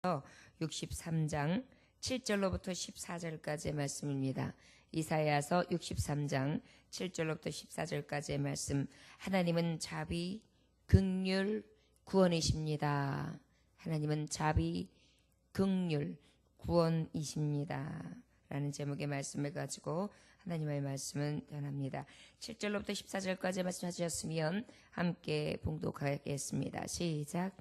63장 7절로부터 14절까지의 말씀입니다. 이사야서 63장 7절로부터 14절까지의 말씀. 하나님은 자비, 긍휼, 구원이십니다. 하나님은 자비, 긍휼, 구원이십니다. 라는 제목의 말씀을 가지고 하나님의 말씀은 전합니다. 7절로부터 14절까지 말씀하셨으면 함께 봉독하겠습니다. 시작.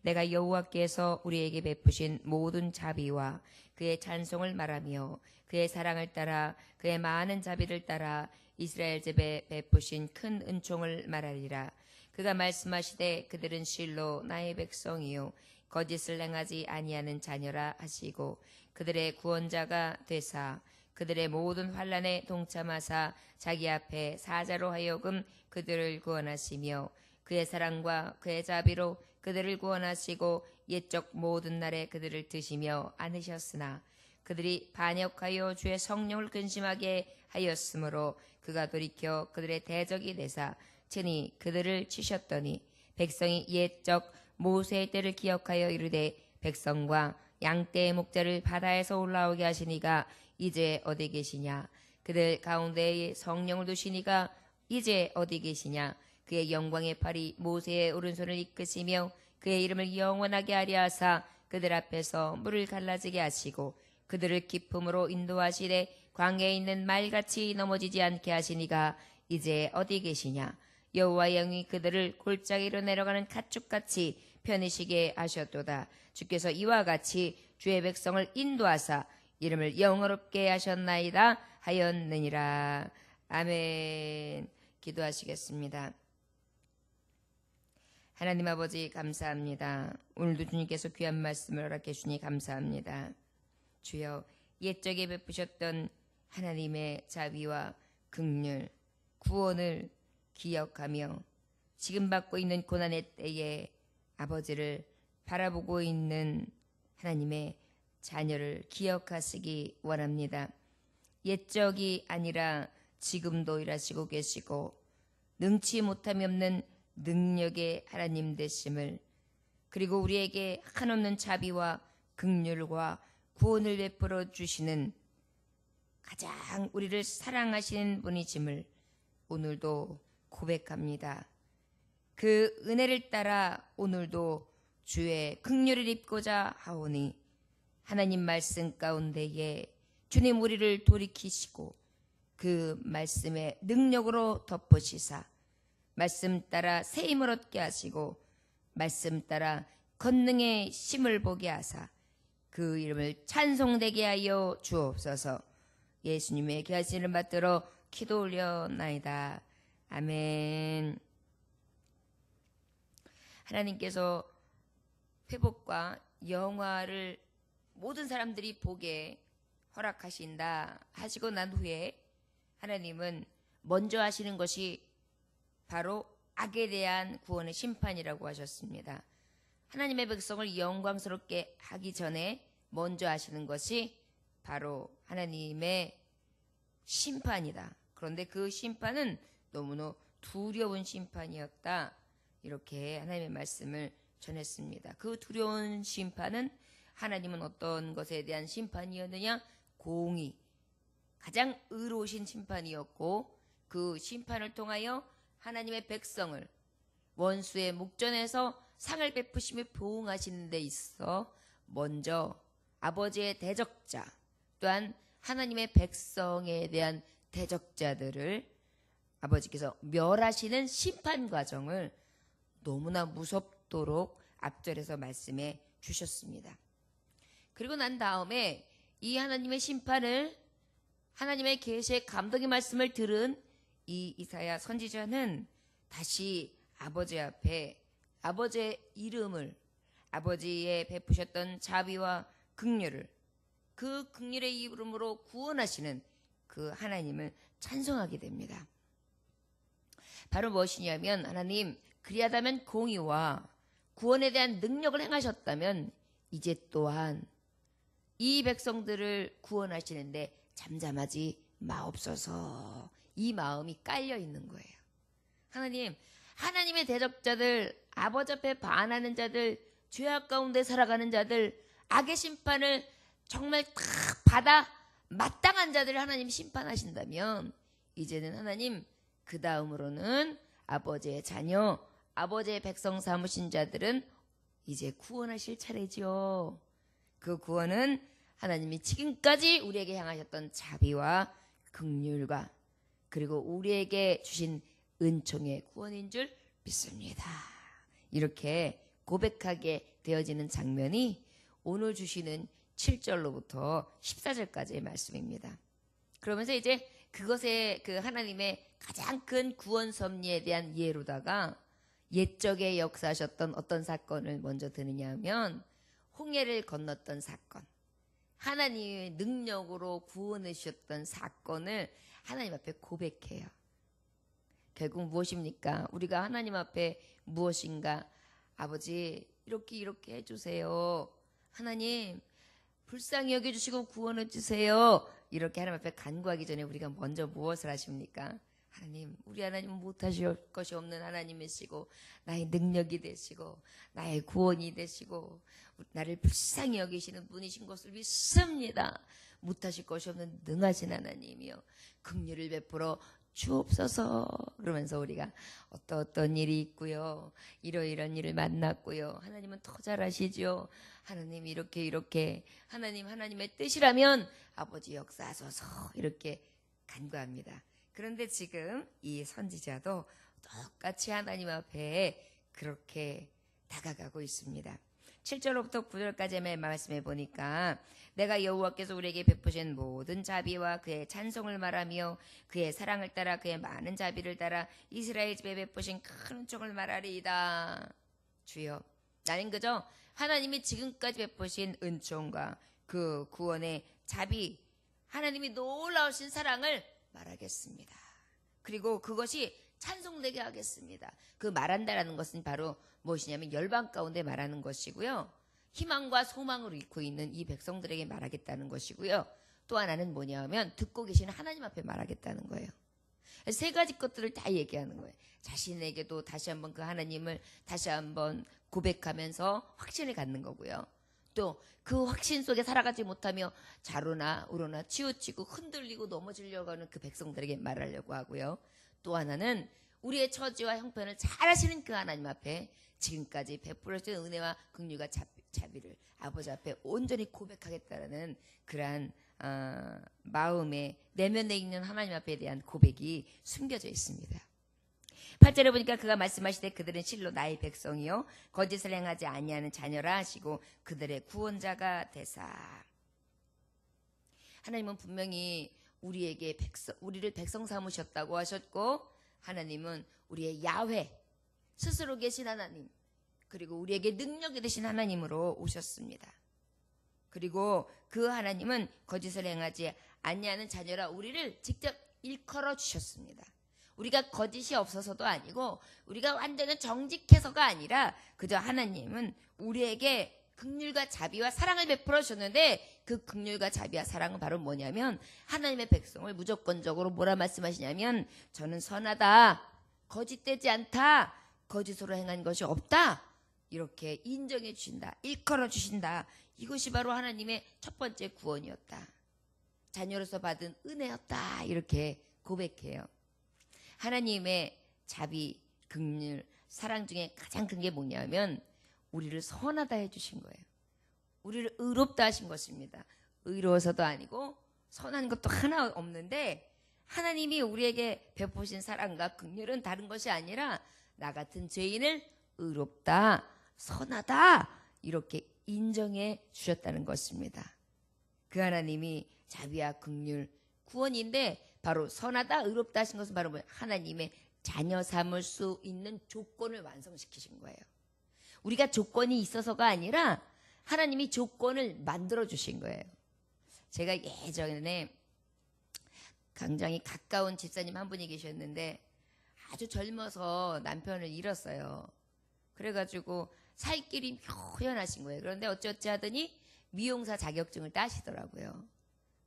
내가 여호와께서 우리에게 베푸신 모든 자비와 그의 찬송을 말하며 그의 사랑을 따라 그의 많은 자비를 따라 이스라엘 집에 베푸신 큰 은총을 말하리라. 그가 말씀하시되 그들은 실로 나의 백성이요 거짓을 행하지 아니하는 자녀라 하시고 그들의 구원자가 되사 그들의 모든 환난에 동참하사 자기 앞에 사자로 하여금 그들을 구원하시며 그의 사랑과 그의 자비로 그들을 구원하시고 옛적 모든 날에 그들을 드시며 안으셨으나 그들이 반역하여 주의 성령을 근심하게 하였으므로 그가 돌이켜 그들의 대적이 되사 친히 그들을 치셨더니 백성이 옛적 모세의 때를 기억하여 이르되 백성과 양떼의 목자를 바다에서 올라오게 하시니가 이제 어디 계시냐. 그들 가운데에 성령을 두시니가 이제 어디 계시냐. 그의 영광의 팔이 모세의 오른손을 이끄시며 그의 이름을 영원하게 하려 하사 그들 앞에서 물을 갈라지게 하시고 그들을 기품으로 인도하시되 광야에 있는 말같이 넘어지지 않게 하시니가 이제 어디 계시냐. 여호와의 영이 그들을 골짜기로 내려가는 가축같이 편히쉬게 하셨도다. 주께서 이와 같이 주의 백성을 인도하사 이름을 영어롭게 하셨나이다 하였느니라. 아멘. 기도하시겠습니다. 하나님 아버지 감사합니다. 오늘도 주님께서 귀한 말씀을 허락해 주니 감사합니다. 주여 옛적에 베푸셨던 하나님의 자비와 긍휼, 구원을 기억하며 지금 받고 있는 고난의 때에 아버지를 바라보고 있는 하나님의 자녀를 기억하시기 원합니다. 옛적이 아니라 지금도 일하시고 계시고 능치 못함이 없는 능력의 하나님 되심을, 그리고 우리에게 한없는 자비와 긍휼과 구원을 베풀어 주시는 가장 우리를 사랑하시는 분이심을 오늘도 고백합니다. 그 은혜를 따라 오늘도 주의 긍휼을 입고자 하오니 하나님 말씀 가운데에 주님 우리를 돌이키시고 그 말씀의 능력으로 덮으시사 말씀 따라 새 힘을 얻게 하시고 말씀 따라 권능의 힘을 보게 하사 그 이름을 찬송되게 하여 주옵소서. 예수님의 귀하신 이름 받들어 기도 올려나이다. 아멘. 하나님께서 회복과 영화를 모든 사람들이 보게 허락하신다 하시고 난 후에 하나님은 먼저 하시는 것이 바로 악에 대한 구원의 심판이라고 하셨습니다. 하나님의 백성을 영광스럽게 하기 전에 먼저 하시는 것이 바로 하나님의 심판이다. 그런데 그 심판은 너무나 두려운 심판이었다. 이렇게 하나님의 말씀을 전했습니다. 그 두려운 심판은 하나님은 어떤 것에 대한 심판이었느냐? 공의, 가장 의로우신 심판이었고 그 심판을 통하여 하나님의 백성을 원수의 목전에서 상을 베푸시며 보응하시는 데 있어 먼저 아버지의 대적자 또한 하나님의 백성에 대한 대적자들을 아버지께서 멸하시는 심판 과정을 너무나 무섭도록 앞절에서 말씀해 주셨습니다. 그리고 난 다음에 이 하나님의 심판을 하나님의 계시의 감동의 말씀을 들은 이 이사야 선지자는 다시 아버지 앞에 아버지의 이름을, 아버지의 베푸셨던 자비와 긍휼을, 그 긍휼의 이름으로 구원하시는 그 하나님을 찬송하게 됩니다. 바로 무엇이냐면 하나님 그리하다면 공의와 구원에 대한 능력을 행하셨다면 이제 또한 이 백성들을 구원하시는데 잠잠하지 마옵소서. 이 마음이 깔려 있는 거예요. 하나님, 하나님의 대적자들, 아버지 앞에 반하는 자들, 죄악 가운데 살아가는 자들, 악의 심판을 정말 다 받아 마땅한 자들을 하나님 심판하신다면 이제는 하나님 그 다음으로는 아버지의 자녀, 아버지의 백성 삼으신 자들은 이제 구원하실 차례죠. 그 구원은 하나님이 지금까지 우리에게 향하셨던 자비와 긍휼과 그리고 우리에게 주신 은총의 구원인 줄 믿습니다. 이렇게 고백하게 되어지는 장면이 오늘 주시는 7절로부터 14절까지의 말씀입니다. 그러면서 이제 그것에 그 하나님의 가장 큰 구원 섭리에 대한 이해로다가 옛적에 역사하셨던 어떤 사건을 먼저 드느냐 하면 홍해를 건넜던 사건, 하나님의 능력으로 구원해 주셨던 사건을 하나님 앞에 고백해요. 결국 무엇입니까? 우리가 하나님 앞에 무엇인가? 아버지 이렇게 해주세요. 하나님 불쌍히 여겨주시고 구원해 주세요. 이렇게 하나님 앞에 간구하기 전에 우리가 먼저 무엇을 하십니까? 하나님, 우리 하나님은 못하실 것이 없는 하나님이시고 나의 능력이 되시고 나의 구원이 되시고 나를 불쌍히 여기시는 분이신 것을 믿습니다. 못하실 것이 없는 능하신 하나님이요 긍휼을 베풀어 주옵소서. 그러면서 우리가 어떤 일이 있고요, 이러이런 일을 만났고요, 하나님은 더 잘하시죠. 하나님 이렇게 하나님의 뜻이라면 아버지 역사하소서 이렇게 간구합니다. 그런데 지금 이 선지자도 똑같이 하나님 앞에 그렇게 다가가고 있습니다. 7절로부터 9절까지의 말씀해 보니까 내가 여호와께서 우리에게 베푸신 모든 자비와 그의 찬송을 말하며 그의 사랑을 따라 그의 많은 자비를 따라 이스라엘 집에 베푸신 큰 은총을 말하리이다. 주여, 나는 그저 하나님이 지금까지 베푸신 은총과 그 구원의 자비, 하나님이 놀라우신 사랑을 말하겠습니다. 그리고 그것이 찬송되게 하겠습니다. 그 말한다라는 것은 바로 무엇이냐면 열방 가운데 말하는 것이고요, 희망과 소망을 잃고 있는 이 백성들에게 말하겠다는 것이고요, 또 하나는 뭐냐면 듣고 계시는 하나님 앞에 말하겠다는 거예요. 세 가지 것들을 다 얘기하는 거예요. 자신에게도 다시 한번 그 하나님을 다시 한번 고백하면서 확신을 갖는 거고요, 또 그 확신 속에 살아가지 못하며 좌로나 우로나 치우치고 흔들리고 넘어지려고 하는 그 백성들에게 말하려고 하고요, 또 하나는 우리의 처지와 형편을 잘 아시는 그 하나님 앞에 지금까지 베풀어주신 은혜와 긍휼과 자비를 아버지 앞에 온전히 고백하겠다는 그러한 마음에 내면에 있는 하나님 앞에 대한 고백이 숨겨져 있습니다. 8절에 보니까 그가 말씀하시되 그들은 실로 나의 백성이요 거짓을 행하지 아니하는 자녀라 하시고 그들의 구원자가 되사. 하나님은 분명히 우리를 백성 삼으셨다고 하셨고, 하나님은 우리의 야훼, 스스로 계신 하나님, 그리고 우리에게 능력이 되신 하나님으로 오셨습니다. 그리고 그 하나님은 거짓을 행하지 아니하는 자녀라 우리를 직접 일컬어 주셨습니다. 우리가 거짓이 없어서도 아니고 우리가 완전히 정직해서가 아니라 그저 하나님은 우리에게 긍휼과 자비와 사랑을 베풀어 주셨는데, 그 긍휼과 자비와 사랑은 바로 뭐냐면 하나님의 백성을 무조건적으로 뭐라 말씀하시냐면 저는 선하다, 거짓되지 않다, 거짓으로 행한 것이 없다, 이렇게 인정해 주신다, 일컬어 주신다. 이것이 바로 하나님의 첫 번째 구원이었다, 자녀로서 받은 은혜였다, 이렇게 고백해요. 하나님의 자비, 긍휼, 사랑 중에 가장 큰 게 뭐냐면 우리를 선하다 해주신 거예요. 우리를 의롭다 하신 것입니다. 의로워서도 아니고 선한 것도 하나 없는데, 하나님이 우리에게 베푸신 사랑과 긍휼은 다른 것이 아니라 나 같은 죄인을 의롭다, 선하다 이렇게 인정해 주셨다는 것입니다. 그 하나님이 자비와 긍휼, 구원인데 바로 선하다, 의롭다 하신 것은 바로 하나님의 자녀 삼을 수 있는 조건을 완성시키신 거예요. 우리가 조건이 있어서가 아니라 하나님이 조건을 만들어 주신 거예요. 제가 예전에 굉장히 가까운 집사님 한 분이 계셨는데 아주 젊어서 남편을 잃었어요. 그래가지고 살 길이 묘연하신 거예요. 그런데 어찌어찌 하더니 미용사 자격증을 따시더라고요.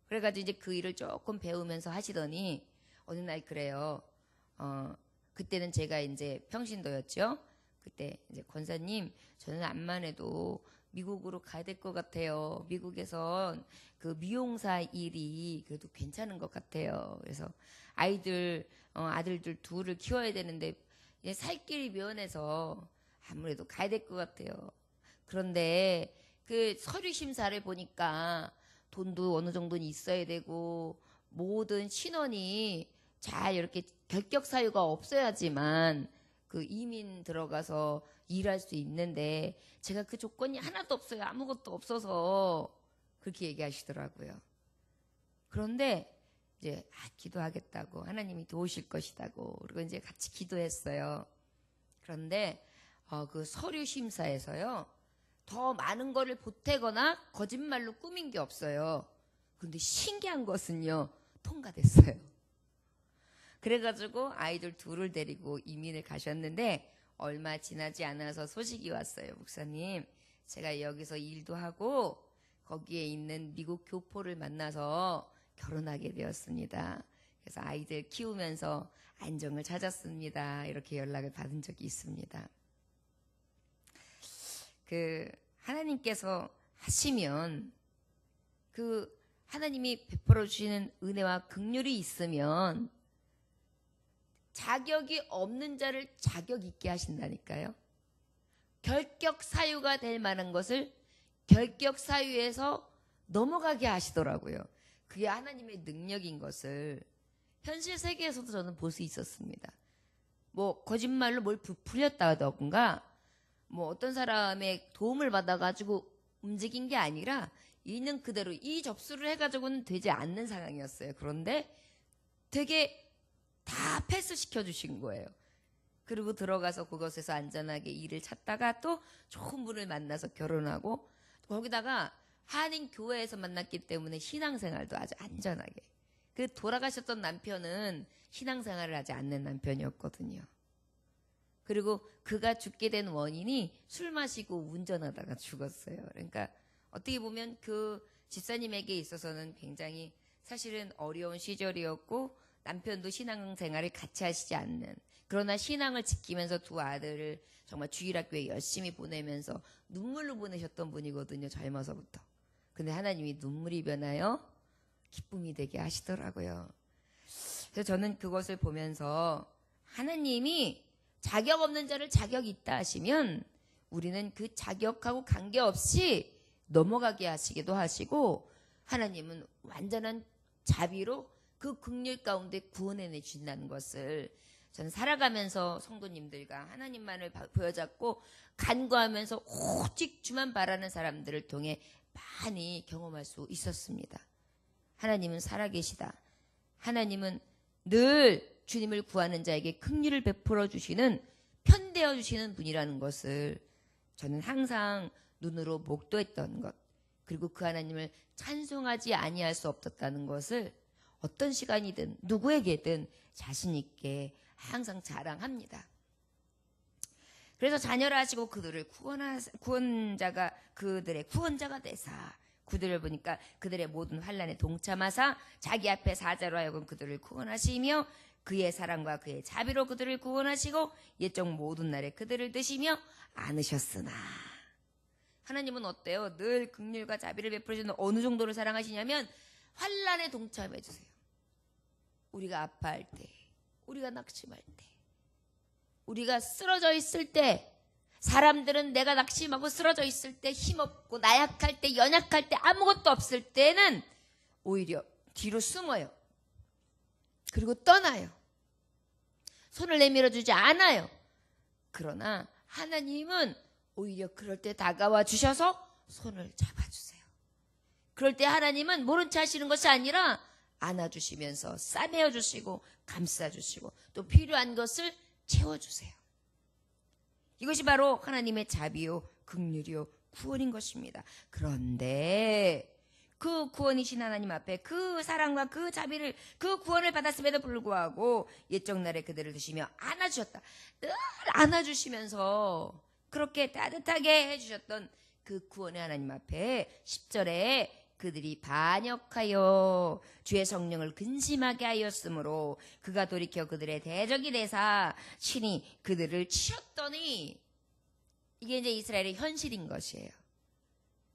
그래가지고 이제 그 일을 조금 배우면서 하시더니 어느 날 그래요. 그때는 제가 이제 평신도였죠. 그때 이제 권사님, 저는 암만 해도 미국으로 가야 될 것 같아요. 미국에선 그 미용사 일이 그래도 괜찮은 것 같아요. 그래서 아들들 둘을 키워야 되는데 살 길이 면해서 아무래도 가야 될 것 같아요. 그런데 그 서류 심사를 보니까 돈도 어느 정도는 있어야 되고 모든 신원이 잘 이렇게 결격 사유가 없어야지만 그 이민 들어가서 일할 수 있는데 제가 그 조건이 하나도 없어요. 아무것도 없어서 그렇게 얘기하시더라고요. 그런데 이제 기도하겠다고 하나님이 도우실 것이다고 그리고 이제 같이 기도했어요. 그런데 그 서류 심사에서요. 더 많은 거를 보태거나 거짓말로 꾸민 게 없어요. 근데 신기한 것은요. 통과됐어요. 그래가지고 아이들 둘을 데리고 이민을 가셨는데 얼마 지나지 않아서 소식이 왔어요. 목사님, 제가 여기서 일도 하고 거기에 있는 미국 교포를 만나서 결혼하게 되었습니다. 그래서 아이들 키우면서 안정을 찾았습니다. 이렇게 연락을 받은 적이 있습니다. 그 하나님께서 하시면 그 하나님이 베풀어 주시는 은혜와 긍휼이 있으면 자격이 없는 자를 자격 있게 하신다니까요. 결격 사유가 될 만한 것을 결격 사유에서 넘어가게 하시더라고요. 그게 하나님의 능력인 것을 현실 세계에서도 저는 볼 수 있었습니다. 뭐 거짓말로 뭘 부풀렸다던가 뭐 어떤 사람의 도움을 받아가지고 움직인 게 아니라 있는 그대로 이 접수를 해가지고는 되지 않는 상황이었어요. 그런데 되게 다 패스시켜 주신 거예요. 그리고 들어가서 그곳에서 안전하게 일을 찾다가 또 좋은 분을 만나서 결혼하고 거기다가 한인 교회에서 만났기 때문에 신앙생활도 아주 안전하게. 그 돌아가셨던 남편은 신앙생활을 하지 않는 남편이었거든요. 그리고 그가 죽게 된 원인이 술 마시고 운전하다가 죽었어요. 그러니까 어떻게 보면 그 집사님에게 있어서는 굉장히 사실은 어려운 시절이었고 남편도 신앙생활을 같이 하시지 않는 그러나 신앙을 지키면서 두 아들을 정말 주일학교에 열심히 보내면서 눈물로 보내셨던 분이거든요. 젊어서부터. 근데 하나님이 눈물이 변하여 기쁨이 되게 하시더라고요. 그래서 저는 그것을 보면서 하나님이 자격 없는 자를 자격 있다 하시면 우리는 그 자격하고 관계없이 넘어가게 하시기도 하시고 하나님은 완전한 자비로 그 긍휼 가운데 구원해 주신다는 것을 저는 살아가면서 성도님들과 하나님만을 보여잡고 간구하면서 오직 주만 바라는 사람들을 통해 많이 경험할 수 있었습니다. 하나님은 살아계시다. 하나님은 늘 주님을 구하는 자에게 긍휼을 베풀어 주시는 편대어 주시는 분이라는 것을 저는 항상 눈으로 목도했던 것 그리고 그 하나님을 찬송하지 아니할 수 없었다는 것을 어떤 시간이든 누구에게든 자신 있게 항상 자랑합니다. 그래서 자녀를 하시고 그들을 구원자가 그들의 구원자가 되사 그들을 보니까 그들의 모든 환난에 동참하사 자기 앞에 사자로 하여금 그들을 구원하시며 그의 사랑과 그의 자비로 그들을 구원하시고 옛적 모든 날에 그들을 드시며 안으셨으나 하나님은 어때요? 늘 긍휼과 자비를 베풀어주는 어느 정도로 사랑하시냐면 환난에 동참해 주세요. 우리가 아파할 때, 우리가 낙심할 때, 우리가 쓰러져 있을 때 사람들은 내가 낙심하고 쓰러져 있을 때 힘없고 나약할 때 연약할 때 아무것도 없을 때는 오히려 뒤로 숨어요. 그리고 떠나요. 손을 내밀어 주지 않아요. 그러나 하나님은 오히려 그럴 때 다가와 주셔서 손을 잡아주세요. 그럴 때 하나님은 모른 체 하시는 것이 아니라 안아주시면서 싸매어 주시고 감싸주시고 또 필요한 것을 채워주세요. 이것이 바로 하나님의 자비요 긍휼이요 구원인 것입니다. 그런데 그 구원이신 하나님 앞에 그 사랑과 그 자비를 그 구원을 받았음에도 불구하고 옛적 날에 그들을 드시며 안아주셨다. 늘 안아주시면서 그렇게 따뜻하게 해주셨던 그 구원의 하나님 앞에 10절에 그들이 반역하여 주의 성령을 근심하게 하였으므로 그가 돌이켜 그들의 대적이 되사 친히 그들을 치셨더니 이게 이제 이스라엘의 현실인 것이에요.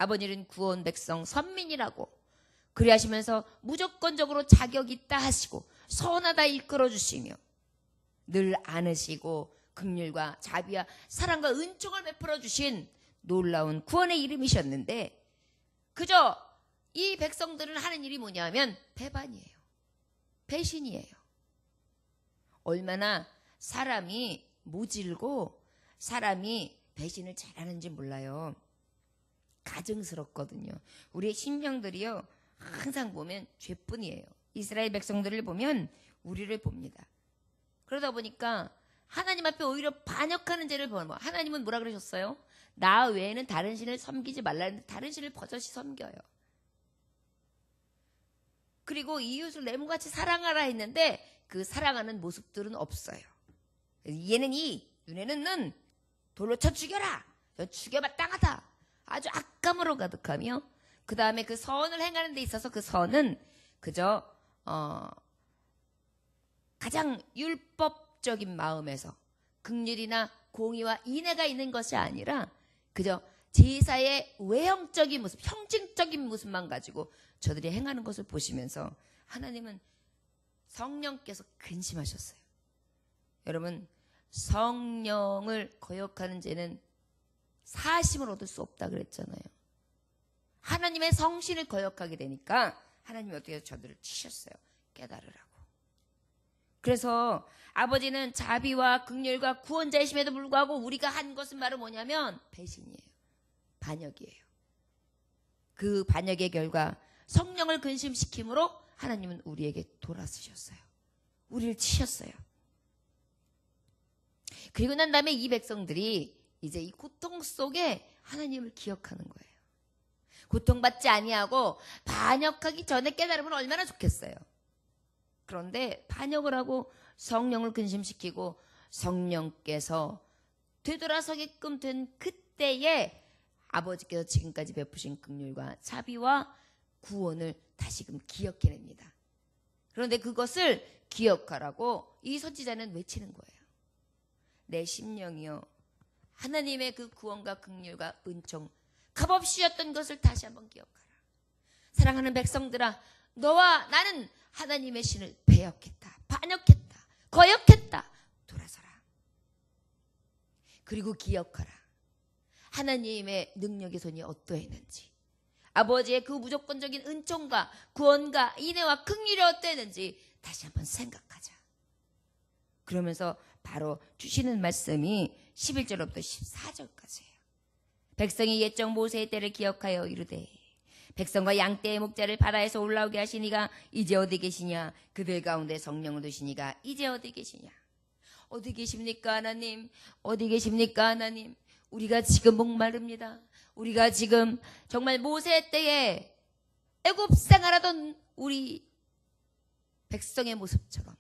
아버지는 구원 백성 선민이라고 그리 하시면서 무조건적으로 자격 있다 하시고 선하다 일컬어 주시며 늘 안으시고 긍휼과 자비와 사랑과 은총을 베풀어 주신 놀라운 구원의 이름이셨는데 그저 이 백성들은 하는 일이 뭐냐면 배반이에요. 배신이에요. 얼마나 사람이 모질고 사람이 배신을 잘하는지 몰라요. 가증스럽거든요. 우리의 심령들이요 항상 보면 죄뿐이에요. 이스라엘 백성들을 보면 우리를 봅니다. 그러다 보니까 하나님 앞에 오히려 반역하는 죄를 범하고 하나님은 뭐라 그러셨어요? 나 외에는 다른 신을 섬기지 말라는데 다른 신을 버젓이 섬겨요. 그리고 이웃을 내 몸같이 사랑하라 했는데 그 사랑하는 모습들은 없어요. 얘는 이, 눈에는 눈, 돌로 쳐 죽여라. 저 죽여마땅하다. 아주 악감으로 가득하며 그 다음에 그 선을 행하는 데 있어서 그 선은 그저 가장 율법적인 마음에서 긍휼이나 공의와 인애가 있는 것이 아니라 그저 제사의 외형적인 모습, 형징적인 모습만 가지고 저들이 행하는 것을 보시면서 하나님은 성령께서 근심하셨어요. 여러분 성령을 거역하는 죄는 사심을 얻을 수 없다 그랬잖아요. 하나님의 성신을 거역하게 되니까 하나님이 어떻게 해서 저들을 치셨어요. 깨달으라고. 그래서 아버지는 자비와 긍휼과 구원자이심에도 불구하고 우리가 한 것은 바로 뭐냐면 배신이에요. 반역이에요. 그 반역의 결과 성령을 근심시킴으로 하나님은 우리에게 돌아서셨어요. 우리를 치셨어요. 그리고 난 다음에 이 백성들이 이제 이 고통 속에 하나님을 기억하는 거예요. 고통받지 아니하고 반역하기 전에 깨달으면 얼마나 좋겠어요. 그런데 반역을 하고 성령을 근심시키고 성령께서 되돌아서게끔 된 그때에 아버지께서 지금까지 베푸신 긍휼과 자비와 구원을 다시금 기억해냅니다. 그런데 그것을 기억하라고 이 선지자는 외치는 거예요. 내 심령이여 하나님의 그 구원과 긍휼과 은총 값없이였던 것을 다시 한번 기억하라. 사랑하는 백성들아 너와 나는 하나님의 신을 배역했다. 반역했다. 거역했다. 돌아서라. 그리고 기억하라. 하나님의 능력의 손이 어떠했는지 아버지의 그 무조건적인 은총과 구원과 인애와 긍휼이 어떠했는지 다시 한번 생각하자. 그러면서 바로 주시는 말씀이 11절부터 14절까지예요. 백성이 옛적 모세의 때를 기억하여 이르되 백성과 양떼의 목자를 바다에서 올라오게 하시니가 이제 어디 계시냐. 그들 가운데 성령을 두시니가 이제 어디 계시냐. 어디 계십니까 하나님. 어디 계십니까 하나님. 우리가 지금 목마릅니다. 우리가 지금 정말 모세 때에 애굽 생활하던 우리 백성의 모습처럼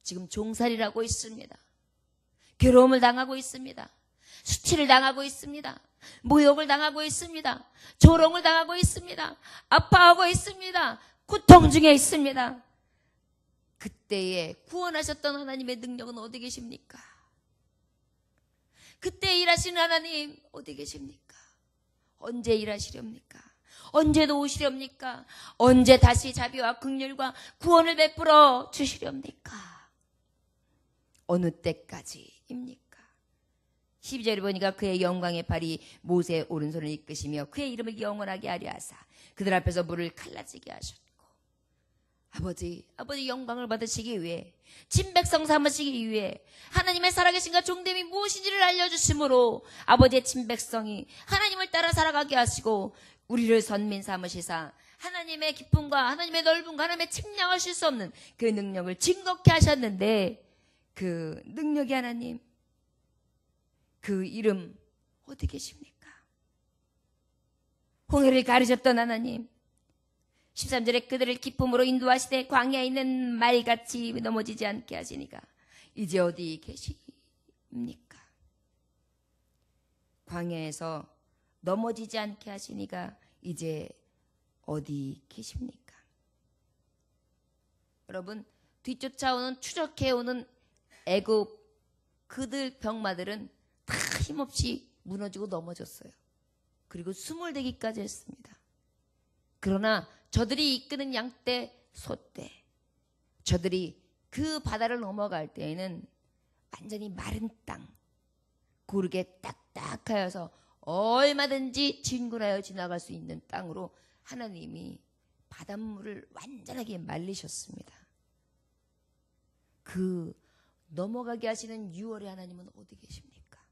지금 종살이를 있습니다. 괴로움을 당하고 있습니다. 수치를 당하고 있습니다. 모욕을 당하고 있습니다. 조롱을 당하고 있습니다. 아파하고 있습니다. 고통 중에 있습니다. 그때에 구원하셨던 하나님의 능력은 어디 계십니까? 그때 일하시는 하나님 어디 계십니까? 언제 일하시렵니까? 언제 도우시렵니까? 언제 다시 자비와 긍휼과 구원을 베풀어 주시렵니까? 어느 때까지입니까? 12절에 보니까 그의 영광의 발이 모세의 오른손을 이끄시며 그의 이름을 영원하게 하려 하사 그들 앞에서 물을 갈라지게 하셨고 아버지 영광을 받으시기 위해 친백성 삼으시기 위해 하나님의 살아계신가 종됨이 무엇인지를 알려주심으로 아버지의 친백성이 하나님을 따라 살아가게 하시고 우리를 선민 삼으시사 하나님의 기쁨과 하나님의 넓음과 하나님의 측량하실 수 없는 그 능력을 증거케 하셨는데 그 능력이 하나님 그 이름 어디 계십니까? 홍해를 가르셨던 하나님 13절에 그들을 기쁨으로 인도하시되 광야에 있는 말같이 넘어지지 않게 하시니까 이제 어디 계십니까? 광야에서 넘어지지 않게 하시니까 이제 어디 계십니까? 여러분 뒤쫓아오는 추적해오는 애굽 그들 병마들은 다 힘없이 무너지고 넘어졌어요. 그리고 수물 되기까지 했습니다. 그러나 저들이 이끄는 양떼, 소떼, 저들이 그 바다를 넘어갈 때에는 완전히 마른 땅, 고르게 딱딱하여서 얼마든지 진군하여 지나갈 수 있는 땅으로 하나님이 바닷물을 완전하게 말리셨습니다. 그 넘어가게 하시는 6월의 하나님은 어디 계십니까?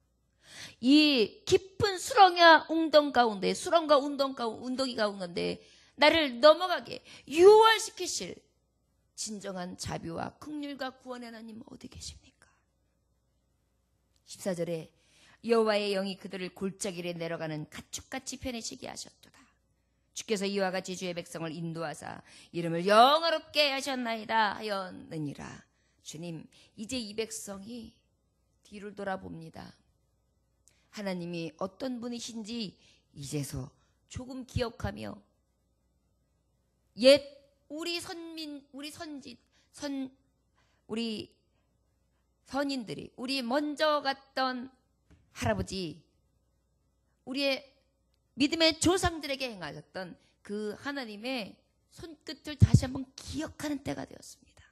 이 깊은 수렁과 웅덩 가운데, 수렁과 웅덩이 가운데 나를 넘어가게 유월시키실 진정한 자비와 긍휼과 구원의 하나님 어디 계십니까? 14절에 여호와의 영이 그들을 골짜기에 내려가는 가축같이 편해지게 하셨도다. 주께서 이와 같이 주의 백성을 인도하사 이름을 영화롭게 하셨나이다 하였느니라. 주님, 이제 이 백성이 뒤를 돌아봅니다. 하나님이 어떤 분이신지 이제서 조금 기억하며 옛 우리 선인들이, 우리 먼저 갔던 할아버지, 우리의 믿음의 조상들에게 행하셨던 그 하나님의 손끝을 다시 한번 기억하는 때가 되었습니다.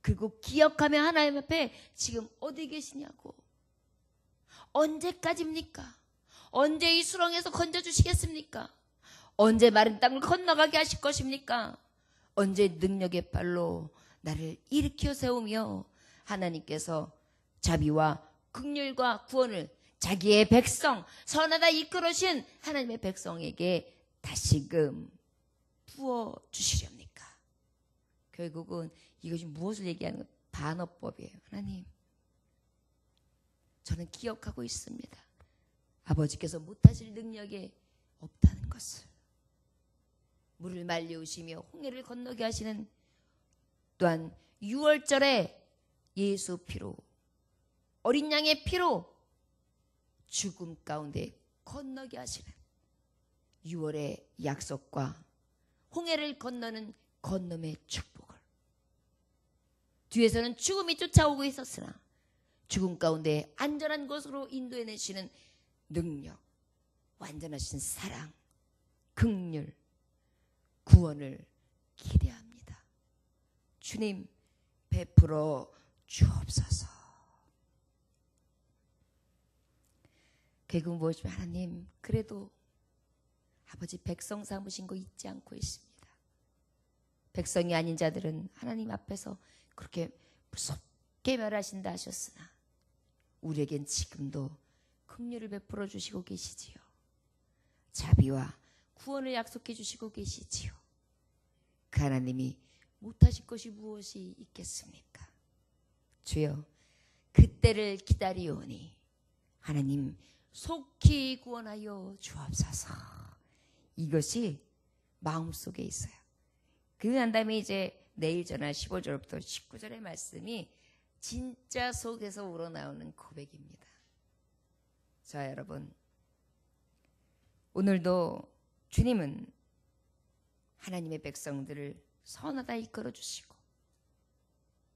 그리고 기억하며 하나님 앞에 지금 어디 계시냐고, 언제까지입니까? 언제 이 수렁에서 건져주시겠습니까? 언제 마른 땅을 건너가게 하실 것입니까? 언제 능력의 발로 나를 일으켜 세우며 하나님께서 자비와 긍휼과 구원을 자기의 백성, 선하다 이끌으신 하나님의 백성에게 다시금 부어주시렵니까? 결국은 이것이 무엇을 얘기하는 것? 반어법이에요. 하나님, 저는 기억하고 있습니다. 아버지께서 못하실 능력이 없다는 것을. 물을 말려오시며 홍해를 건너게 하시는, 또한 6월절에 예수 피로, 어린 양의 피로 죽음 가운데 건너게 하시는 6월의 약속과 홍해를 건너는 건너의 축복을, 뒤에서는 죽음이 쫓아오고 있었으나 죽음 가운데 안전한 곳으로 인도해내시는 능력, 완전하신 사랑, 긍휼, 구원을 기대합니다. 주님, 베풀어 주옵소서. 결국 무엇이면 하나님, 그래도 아버지 백성 삼으신 거 잊지 않고 있습니다. 백성이 아닌 자들은 하나님 앞에서 그렇게 무섭게 멸하신다 하셨으나 우리에겐 지금도 긍휼을 베풀어 주시고 계시지요. 자비와 구원을 약속해 주시고 계시지요. 그 하나님이 못하실 것이 무엇이 있겠습니까? 주여, 그때를 기다리오니 하나님 속히 구원하여 주옵소서. 이것이 마음속에 있어요. 그 다음에 이제 내일 전할 15절부터 19절의 말씀이 진짜 속에서 우러나오는 고백입니다. 자, 여러분, 오늘도 주님은 하나님의 백성들을 선하다 이끌어 주시고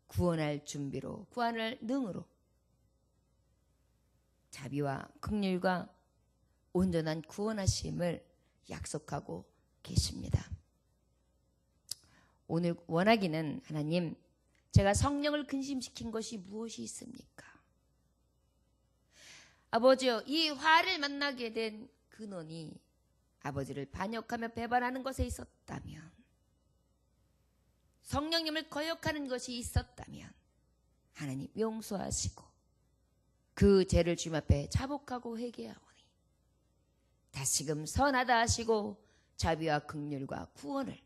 구원할 준비로, 구원할 능으로 자비와 긍휼과 온전한 구원하심을 약속하고 계십니다. 오늘 원하기는, 하나님, 제가 성령을 근심시킨 것이 무엇이 있습니까? 아버지여, 이 화를 만나게 된 근원이 아버지를 반역하며 배반하는 것에 있었다면, 성령님을 거역하는 것이 있었다면 하나님 용서하시고 그 죄를 주님 앞에 자복하고 회개하오니 다시금 선하다 하시고 자비와 긍휼과 구원을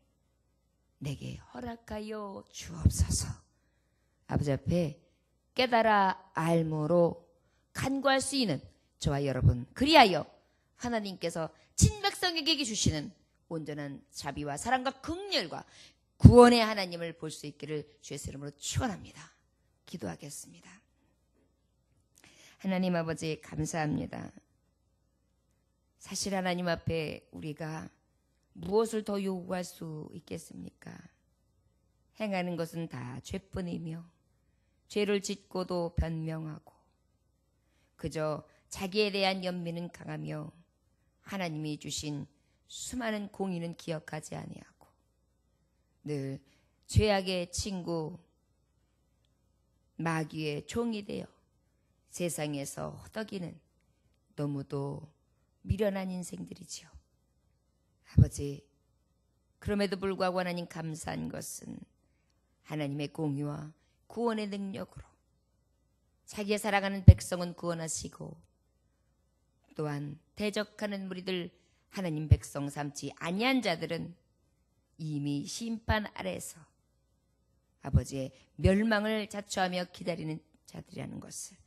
내게 허락하여 주옵소서. 아버지 앞에 깨달아 알므로 간구할 수 있는 저와 여러분, 그리하여 하나님께서 친백성에게 주시는 온전한 자비와 사랑과 긍휼과 구원의 하나님을 볼 수 있기를 주의 이름으로 축원합니다. 기도하겠습니다. 하나님 아버지, 감사합니다. 사실 하나님 앞에 우리가 무엇을 더 요구할 수 있겠습니까? 행하는 것은 다 죄뿐이며 죄를 짓고도 변명하고 그저 자기에 대한 연민은 강하며 하나님이 주신 수많은 공의는 기억하지 아니하고 늘 죄악의 친구 마귀의 종이 되어 세상에서 허덕이는 너무도 미련한 인생들이지요. 아버지, 그럼에도 불구하고 하나님 감사한 것은 하나님의 공의와 구원의 능력으로 자기의 사랑하는 백성은 구원하시고 또한 대적하는 무리들 하나님 백성 삼지 아니한 자들은 이미 심판 아래에서 아버지의 멸망을 자초하며 기다리는 자들이라는 것을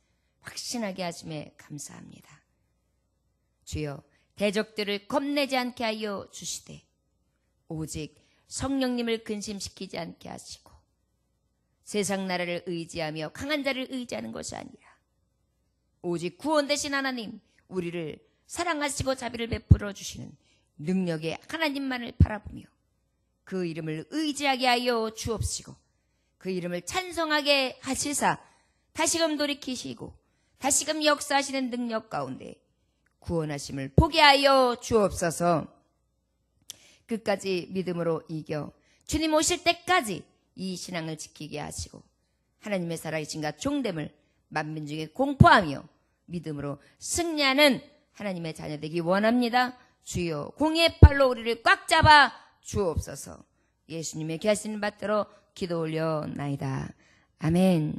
확신하게 하심에 감사합니다. 주여, 대적들을 겁내지 않게 하여 주시되 오직 성령님을 근심시키지 않게 하시고 세상 나라를 의지하며 강한 자를 의지하는 것이 아니라 오직 구원 되신 하나님, 우리를 사랑하시고 자비를 베풀어 주시는 능력의 하나님만을 바라보며 그 이름을 의지하게 하여 주옵시고 그 이름을 찬송하게 하시사 다시금 돌이키시고 다시금 역사하시는 능력 가운데 구원하심을 보게 하여 주옵소서. 끝까지 믿음으로 이겨 주님 오실 때까지 이 신앙을 지키게 하시고 하나님의 살아계신가 종됨을 만민중에 공포하며 믿음으로 승리하는 하나님의 자녀 되기 원합니다. 주여, 공의의 팔로 우리를 꽉 잡아 주옵소서. 예수님의 귀하신 받들어 기도 올려나이다. 아멘.